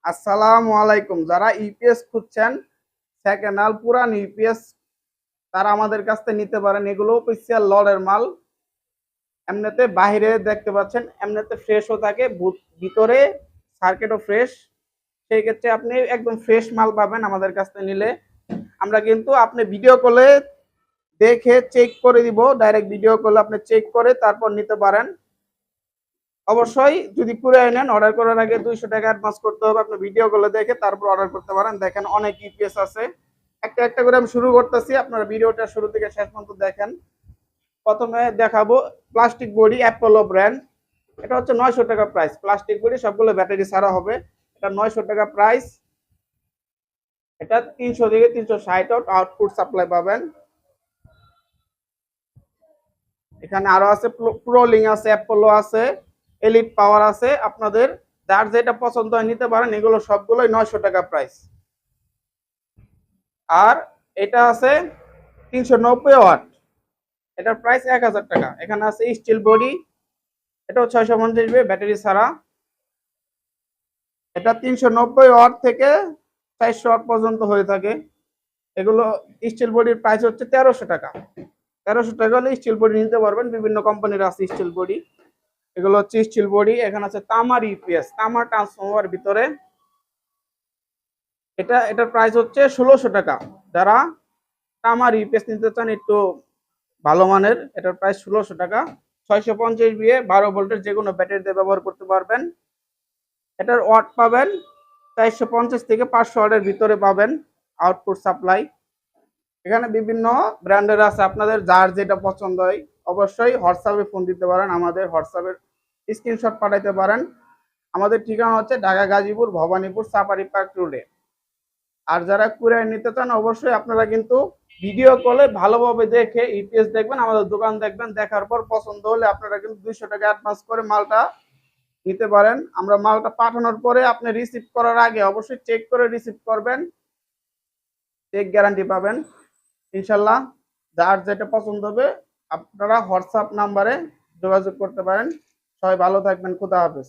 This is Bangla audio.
আসসালামু আলাইকুম। যারা ইপিএস খুঁজছেন সেকেন্ড হ্যান্ড পুরান ইপিএস তারা আমাদের কাছ থেকে নিতে পারেন। এগুলো অফিসিয়াল লটের মাল। এমনিতে বাইরে দেখতে পাচ্ছেন এমনিতে ফ্রেশও থাকে, ভিতরে সার্কিটও ফ্রেশ। সেই ক্ষেত্রে আপনি একদম ফ্রেশ মাল পাবেন আমাদের কাছ থেকে নিলে। আমরা কিন্তু আপনি ভিডিও কলে দেখে চেক করে দিব, ডাইরেক্ট ভিডিও কলে আপনি চেক করে তারপর নিতে পারেন। অবশ্যই যদি কুরিয়ার নেন অর্ডার করার আগে 200 টাকা অ্যাডভান্স করতে হবে। আপনি ভিডিও গুলো দেখে তারপর অর্ডার করতে পারেন। দেখেন অনেক ইপিএস আছে, একটা একটা করে আমি শুরু করতেছি। আপনারা ভিডিওটা শুরু থেকে শেষ পর্যন্ত দেখেন। প্রথমে দেখাবো প্লাস্টিক বডি অ্যাপোলো ব্র্যান্ড। এটা হচ্ছে 900 টাকা প্রাইস। প্লাস্টিক বডি সবগুলো ব্যাটারি ছাড়া হবে। এটা 900 টাকা প্রাইস। এটা 300 থেকে 360 আউটপুট সাপ্লাই পাবেন। এখানে আরো আছে প্রোলিং আছে, অ্যাপোলো আছে, এলিট পাওয়ার আছে। আপনাদের যার যেটা পছন্দ হয় নিতে পারেন। এগুলো সবগুলোই 900 টাকা প্রাইস। আর এটা আছে 390 ওয়াট, এটার প্রাইস 1000 টাকা। এখানে আছে স্টিল বডি, এটাও 650 ব্যাটারি ছাড়া। এটা 390 ওয়াট থেকে 400 ওয়াট পর্যন্ত হয়ে থাকে। এগুলো স্টিল বডির প্রাইস হচ্ছে 1300 টাকা। 1300 টাকা হলে স্টিল বডি নিতে পারবেন। বিভিন্ন কোম্পানির আছে স্টিল বডি। এগুলো হচ্ছে স্টিল বডি। এখানে আছে তামার ইপিএস, তামার ট্রান্সফরমার ভিতরে। এটার প্রাইস হচ্ছে 1600 টাকা। যারা তামার ইপিএস নিতে চান একটু ভালো মানের, এটার প্রাইস 1600 টাকা। 650 বিএ 12 ভোল্টের যে কোনো ব্যাটারি দিয়ে ব্যবহার করতে পারবেন। এটার ওয়াট পাবেন 450 থেকে 500 ওয়াটের ভিতরে পাবেন আউটপুট সাপ্লাই। এখানে বিভিন্ন ব্র্যান্ডের আছে, আপনাদের যার যেটা পছন্দ হয় অবশ্যই হোয়াটসঅ্যাপে ফোন দিতে পারেন। আমাদের হোয়াটসঅ্যাপের স্ক্রিনশট পাঠাইতে পারেন। আমাদের ঠিকানা হচ্ছে ঢাকা গাজীপুর ভবানীপুর সাফারি পার্ক রোডে। আর যারা কুরিয়ার নিতে চান অবশ্যই আপনারা কিন্তু ভিডিও কলে ভালোভাবে দেখে ইপিএস দেখবেন, আমাদের দোকান দেখবেন। দেখার পর পছন্দ হলে আপনারা কিন্তু 200 টাকা অ্যাডভান্স করে মালটা নিতে পারেন। আমরা মালটা পাঠানোর পরে আপনি রিসিভ করার আগে অবশ্যই চেক করে রিসিভ করবেন, চেক গ্যারান্টি পাবেন ইনশাল্লাহ। যার যেটা পছন্দ হবে আপনারা হোয়াটসঅ্যাপ নাম্বারে যোগাযোগ করতে পারেন। সবাই ভালো থাকবেন। খুদা হাফেজ।